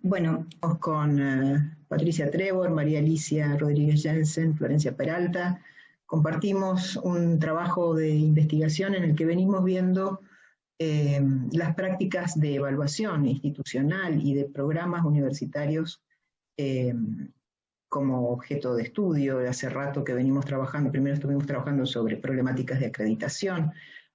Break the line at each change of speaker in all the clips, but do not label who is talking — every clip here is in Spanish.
Bueno, estamos con Patricia Trevor, María Alicia Rodríguez Jensen, Florencia Peralta. Compartimos un trabajo de investigación en el que venimos viendo las prácticas de evaluación institucional y de programas universitarios eh, como objeto de estudio. Hace rato que venimos trabajando, primero estuvimos trabajando sobre problemáticas de acreditación.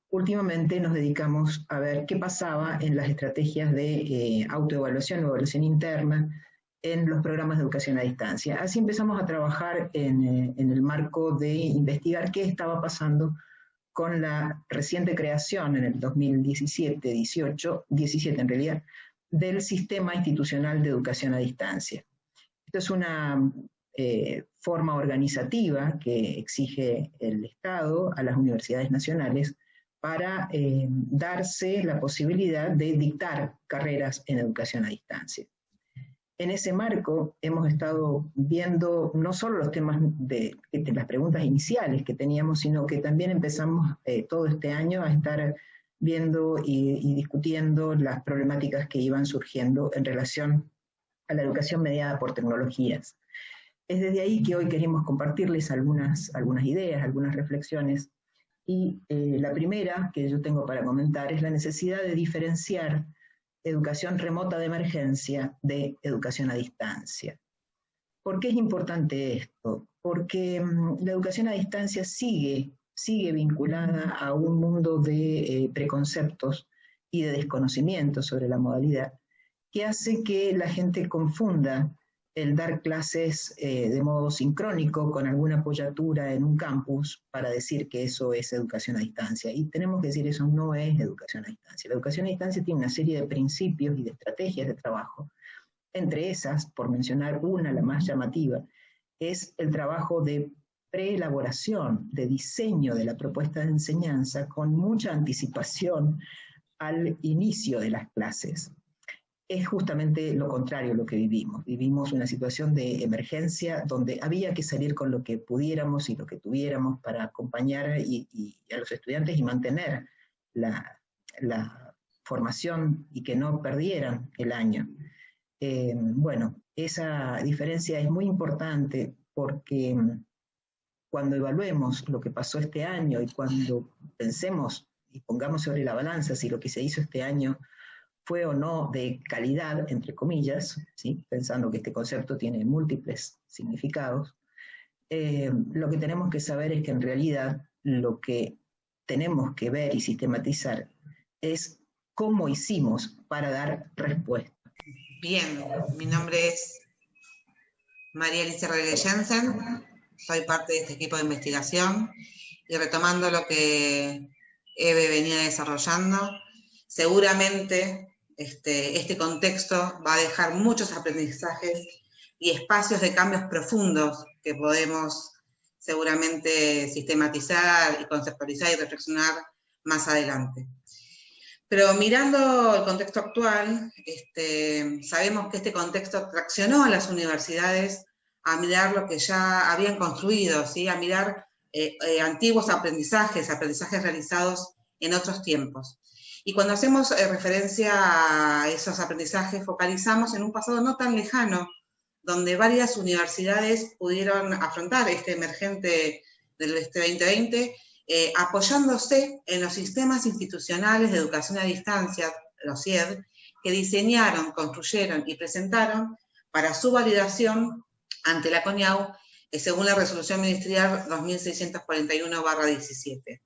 Últimamente nos dedicamos a ver qué pasaba en las estrategias de autoevaluación o evaluación interna en los programas de educación a distancia. Así empezamos a trabajar en el marco de investigar qué estaba pasando con la reciente creación en el 2017, 17 en realidad, del Sistema Institucional de Educación a Distancia. Esto es una forma organizativa que exige el Estado a las universidades nacionales para darse la posibilidad de dictar carreras en educación a distancia. En ese marco hemos estado viendo no solo los temas de las preguntas iniciales que teníamos, sino que también empezamos todo este año a estar viendo y discutiendo las problemáticas que iban surgiendo en relación a la educación mediada por tecnologías. Es desde ahí que hoy queremos compartirles algunas ideas, algunas reflexiones. Y la primera que yo tengo para comentar es la necesidad de diferenciar educación remota de emergencia de educación a distancia. ¿Por qué es importante esto? Porque la educación a distancia sigue vinculada a un mundo de preconceptos y de desconocimiento sobre la modalidad, que hace que la gente confunda el dar clases de modo sincrónico con alguna apoyatura en un campus para decir que eso es educación a distancia. Y tenemos que decir, eso no es educación a distancia. La educación a distancia tiene una serie de principios y de estrategias de trabajo. Entre esas, por mencionar una, la más llamativa, es el trabajo de preelaboración, de diseño de la propuesta de enseñanza con mucha anticipación al inicio de las clases. Es justamente lo contrario lo que vivimos. Vivimos una situación de emergencia donde había que salir con lo que pudiéramos y lo que tuviéramos para acompañar a los estudiantes y mantener la formación y que no perdieran el año. Bueno, esa diferencia es muy importante porque cuando evaluemos lo que pasó este año y cuando pensemos y pongamos sobre la balanza si lo que se hizo este año fue o no de calidad, entre comillas, ¿sí? Pensando que este concepto tiene múltiples significados, lo que tenemos que saber es que en realidad lo que tenemos que ver y sistematizar es cómo hicimos para dar respuesta.
Bien, mi nombre es María Alicia Rodríguez Jensen, soy parte de este equipo de investigación y retomando lo que Eve venía desarrollando, seguramente este contexto va a dejar muchos aprendizajes y espacios de cambios profundos que podemos seguramente sistematizar y conceptualizar y reflexionar más adelante. Pero mirando el contexto actual, sabemos que este contexto traccionó a las universidades a mirar lo que ya habían construido, ¿sí? A mirar antiguos aprendizajes realizados en otros tiempos. Y cuando hacemos referencia a esos aprendizajes, focalizamos en un pasado no tan lejano, donde varias universidades pudieron afrontar este emergente del 2020 apoyándose en los sistemas institucionales de educación a distancia, los CIED, que diseñaron, construyeron y presentaron para su validación ante la CONIAU, según la resolución ministerial 2641/17.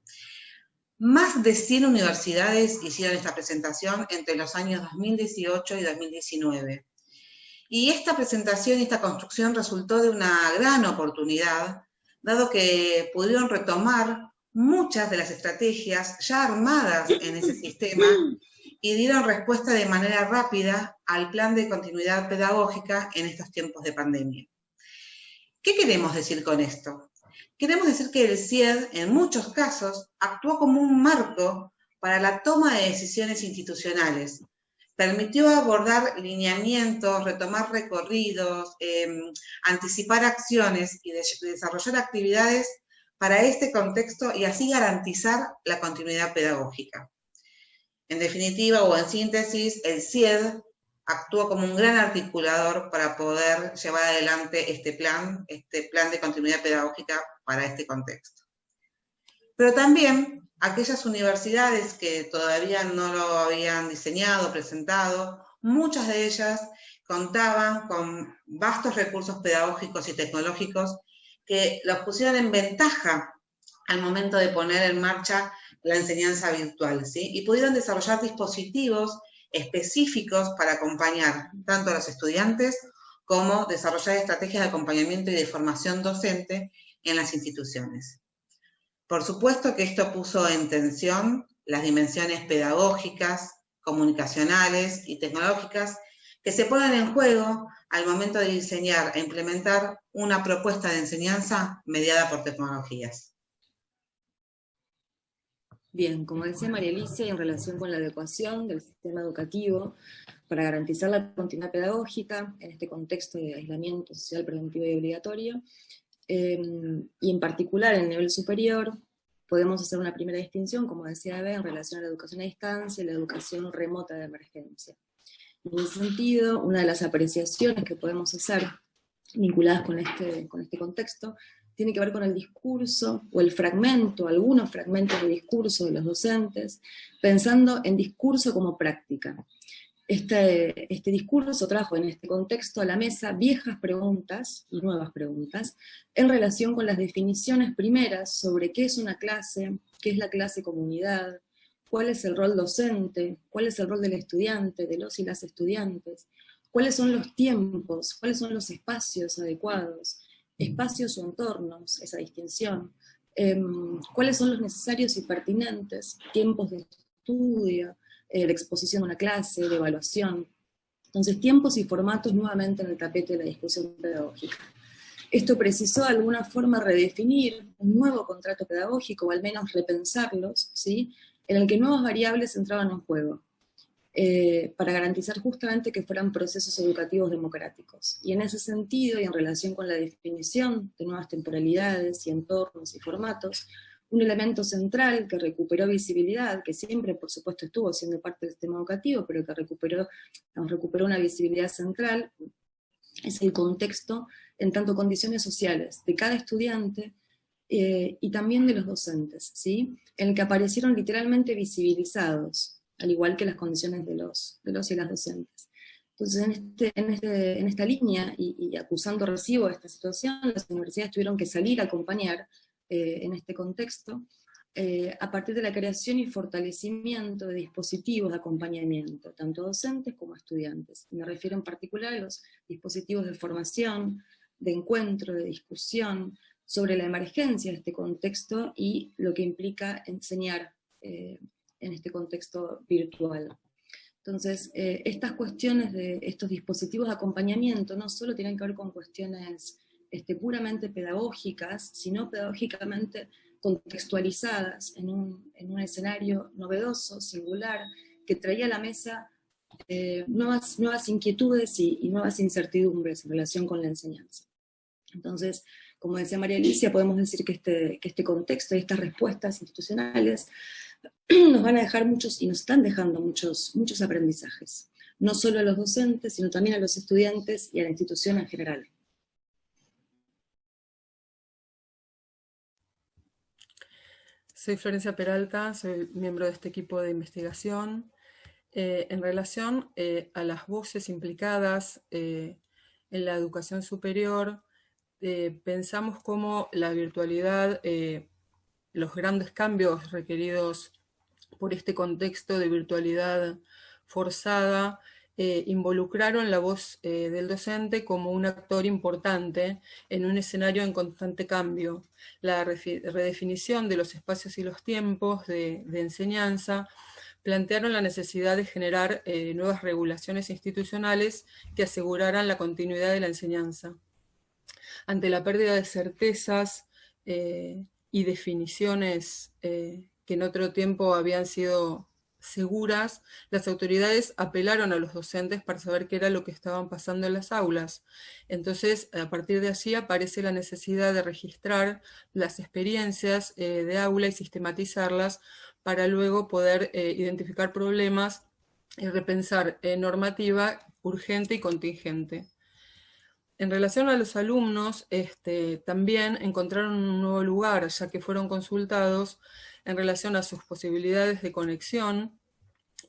Más de 100 universidades hicieron esta presentación entre los años 2018 y 2019. Y esta presentación y esta construcción resultó de una gran oportunidad, dado que pudieron retomar muchas de las estrategias ya armadas en ese sistema y dieron respuesta de manera rápida al plan de continuidad pedagógica en estos tiempos de pandemia. ¿Qué queremos decir con esto? Queremos decir que el CIED, en muchos casos, actuó como un marco para la toma de decisiones institucionales. Permitió abordar lineamientos, retomar recorridos, anticipar acciones y desarrollar actividades para este contexto y así garantizar la continuidad pedagógica. En definitiva, o en síntesis, el CIED actuó como un gran articulador para poder llevar adelante este plan de continuidad pedagógica para este contexto. Pero también aquellas universidades que todavía no lo habían diseñado, presentado, muchas de ellas contaban con vastos recursos pedagógicos y tecnológicos que los pusieron en ventaja al momento de poner en marcha la enseñanza virtual, ¿sí? Y pudieron desarrollar dispositivos específicos para acompañar tanto a los estudiantes como desarrollar estrategias de acompañamiento y de formación docente en las instituciones. Por supuesto que esto puso en tensión las dimensiones pedagógicas, comunicacionales y tecnológicas que se ponen en juego al momento de diseñar e implementar una propuesta de enseñanza mediada por tecnologías.
Bien, como decía María Alicia, en relación con la adecuación del sistema educativo para garantizar la continuidad pedagógica en este contexto de aislamiento social preventivo y obligatorio, y en particular en el nivel superior, podemos hacer una primera distinción, como decía Eve, en relación a la educación a distancia y la educación remota de emergencia. En ese sentido, una de las apreciaciones que podemos hacer vinculadas con este contexto tiene que ver con el discurso, o el fragmento, algunos fragmentos de discurso de los docentes, pensando en discurso como práctica. Este discurso trajo en este contexto a la mesa viejas preguntas y nuevas preguntas en relación con las definiciones primeras sobre qué es una clase, qué es la clase comunidad, cuál es el rol docente, cuál es el rol del estudiante, de los y las estudiantes, cuáles son los tiempos, cuáles son los espacios adecuados, espacios o entornos, esa distinción, cuáles son los necesarios y pertinentes, tiempos de estudio, de exposición a una clase, de evaluación. Entonces, tiempos y formatos nuevamente en el tapete de la discusión pedagógica. Esto precisó de alguna forma redefinir un nuevo contrato pedagógico, o al menos repensarlos, ¿sí?, en el que nuevas variables entraban en juego, para garantizar justamente que fueran procesos educativos democráticos. Y en ese sentido, y en relación con la definición de nuevas temporalidades y entornos y formatos, un elemento central que recuperó visibilidad, que siempre por supuesto estuvo siendo parte del sistema educativo, pero que recuperó una visibilidad central, es el contexto en tanto condiciones sociales de cada estudiante y también de los docentes, ¿sí?, en el que aparecieron literalmente visibilizados, al igual que las condiciones de los y las docentes. Entonces, en esta línea, y acusando recibo de esta situación, las universidades tuvieron que salir a acompañar en este contexto, a partir de la creación y fortalecimiento de dispositivos de acompañamiento, tanto docentes como estudiantes. Me refiero en particular a los dispositivos de formación, de encuentro, de discusión, sobre la emergencia de este contexto y lo que implica enseñar en este contexto virtual. Entonces, estas cuestiones de estos dispositivos de acompañamiento no solo tienen que ver con cuestiones puramente pedagógicas, sino pedagógicamente contextualizadas en un escenario novedoso, singular, que traía a la mesa nuevas inquietudes y nuevas incertidumbres en relación con la enseñanza. Entonces, como decía María Alicia, podemos decir que este contexto y estas respuestas institucionales nos van a dejar muchos, y nos están dejando muchos aprendizajes, no solo a los docentes, sino también a los estudiantes y a la institución en general.
Soy Florencia Peralta, soy miembro de este equipo de investigación. En relación a las voces implicadas en la educación superior, pensamos cómo la virtualidad, los grandes cambios requeridos por este contexto de virtualidad forzada, involucraron la voz del docente como un actor importante en un escenario en constante cambio. La redefinición de los espacios y los tiempos de enseñanza plantearon la necesidad de generar nuevas regulaciones institucionales que aseguraran la continuidad de la enseñanza. Ante la pérdida de certezas y definiciones que en otro tiempo habían sido seguras, las autoridades apelaron a los docentes para saber qué era lo que estaban pasando en las aulas. Entonces, a partir de allí aparece la necesidad de registrar las experiencias de aula y sistematizarlas para luego poder identificar problemas y repensar normativa urgente y contingente. En relación a los alumnos, también encontraron un nuevo lugar, ya que fueron consultados en relación a sus posibilidades de conexión,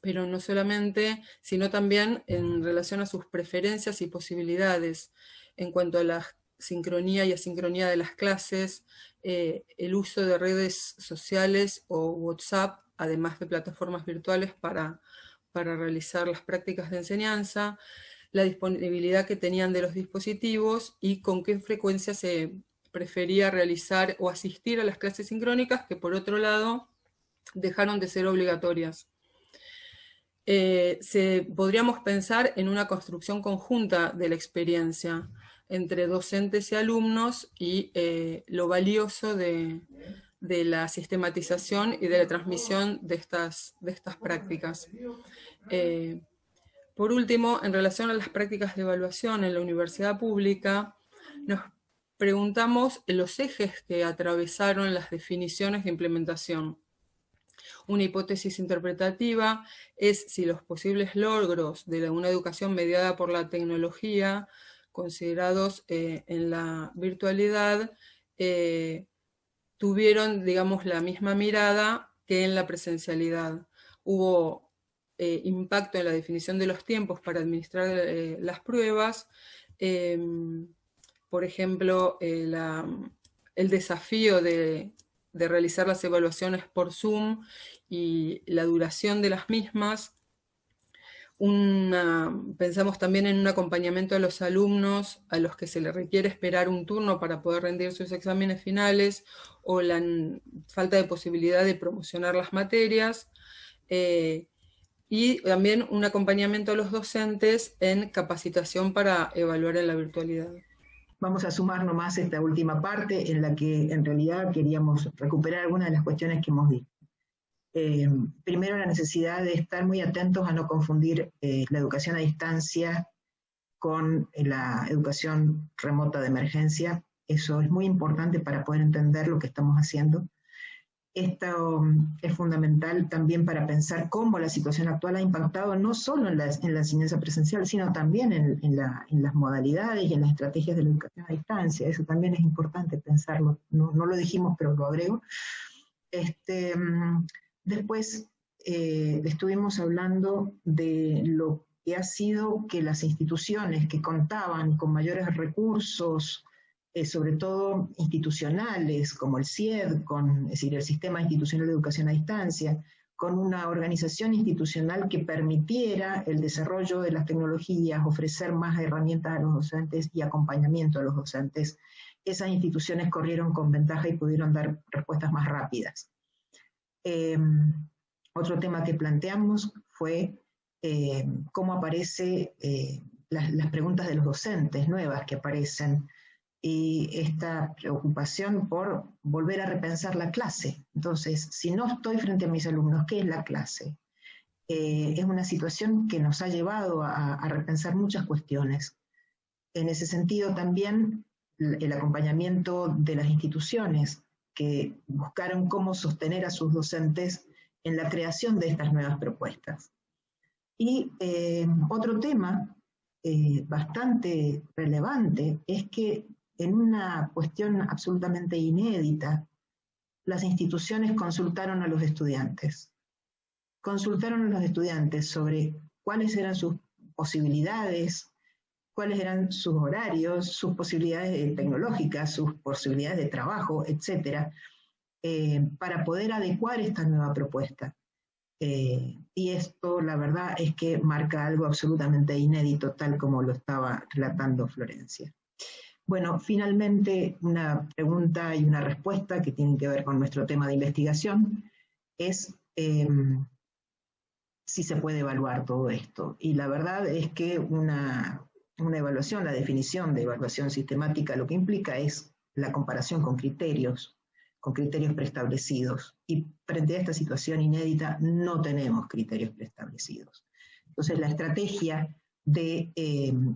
pero no solamente, sino también en relación a sus preferencias y posibilidades en cuanto a la sincronía y asincronía de las clases, el uso de redes sociales o WhatsApp, además de plataformas virtuales para realizar las prácticas de enseñanza, la disponibilidad que tenían de los dispositivos y con qué frecuencia se prefería realizar o asistir a las clases sincrónicas, que por otro lado dejaron de ser obligatorias. Podríamos pensar en una construcción conjunta de la experiencia entre docentes y alumnos y lo valioso de la sistematización y de la transmisión de estas prácticas. Por último, en relación a las prácticas de evaluación en la universidad pública, nos preguntamos los ejes que atravesaron las definiciones de implementación. Una hipótesis interpretativa es si los posibles logros de una educación mediada por la tecnología, considerados en la virtualidad, tuvieron, digamos, la misma mirada que en la presencialidad. Hubo impacto en la definición de los tiempos para administrar las pruebas, por ejemplo, el desafío de realizar las evaluaciones por Zoom y la duración de las mismas. Pensamos también en un acompañamiento a los alumnos a los que se les requiere esperar un turno para poder rendir sus exámenes finales, o la falta de posibilidad de promocionar las materias, y también un acompañamiento a los docentes en capacitación para evaluar en la virtualidad.
Vamos a sumar nomás esta última parte en la que en realidad queríamos recuperar algunas de las cuestiones que hemos visto. Primero, la necesidad de estar muy atentos a no confundir la educación a distancia con la educación remota de emergencia. Eso es muy importante para poder entender lo que estamos haciendo. Esto es fundamental también para pensar cómo la situación actual ha impactado no solo en la enseñanza presencial, sino también en las modalidades y en las estrategias de la educación a distancia. Eso también es importante pensarlo. No lo dijimos, pero lo agrego. Después estuvimos hablando de lo que ha sido que las instituciones que contaban con mayores recursos, sobre todo institucionales, como el CIED, es decir, el Sistema Institucional de Educación a Distancia, con una organización institucional que permitiera el desarrollo de las tecnologías, ofrecer más herramientas a los docentes y acompañamiento a los docentes, esas instituciones corrieron con ventaja y pudieron dar respuestas más rápidas. Otro tema que planteamos fue cómo aparecen las preguntas de los docentes nuevas que aparecen, y esta preocupación por volver a repensar la clase. Entonces, si no estoy frente a mis alumnos, ¿qué es la clase? Es una situación que nos ha llevado a repensar muchas cuestiones. En ese sentido también el acompañamiento de las instituciones que buscaron cómo sostener a sus docentes en la creación de estas nuevas propuestas. Y otro tema bastante relevante es que en una cuestión absolutamente inédita, las instituciones consultaron a los estudiantes. Consultaron a los estudiantes sobre cuáles eran sus posibilidades, cuáles eran sus horarios, sus posibilidades tecnológicas, sus posibilidades de trabajo, etcétera, para poder adecuar esta nueva propuesta. Y esto, la verdad, es que marca algo absolutamente inédito, tal como lo estaba relatando Florencia. Bueno, finalmente, una pregunta y una respuesta que tienen que ver con nuestro tema de investigación es si se puede evaluar todo esto. Y la verdad es que una evaluación, la definición de evaluación sistemática, lo que implica es la comparación con criterios preestablecidos. Y frente a esta situación inédita no tenemos criterios preestablecidos. Entonces, la estrategia de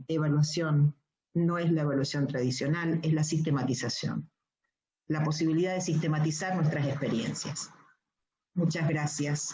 evaluación no es la evaluación tradicional, es la sistematización. La posibilidad de sistematizar nuestras experiencias. Muchas gracias.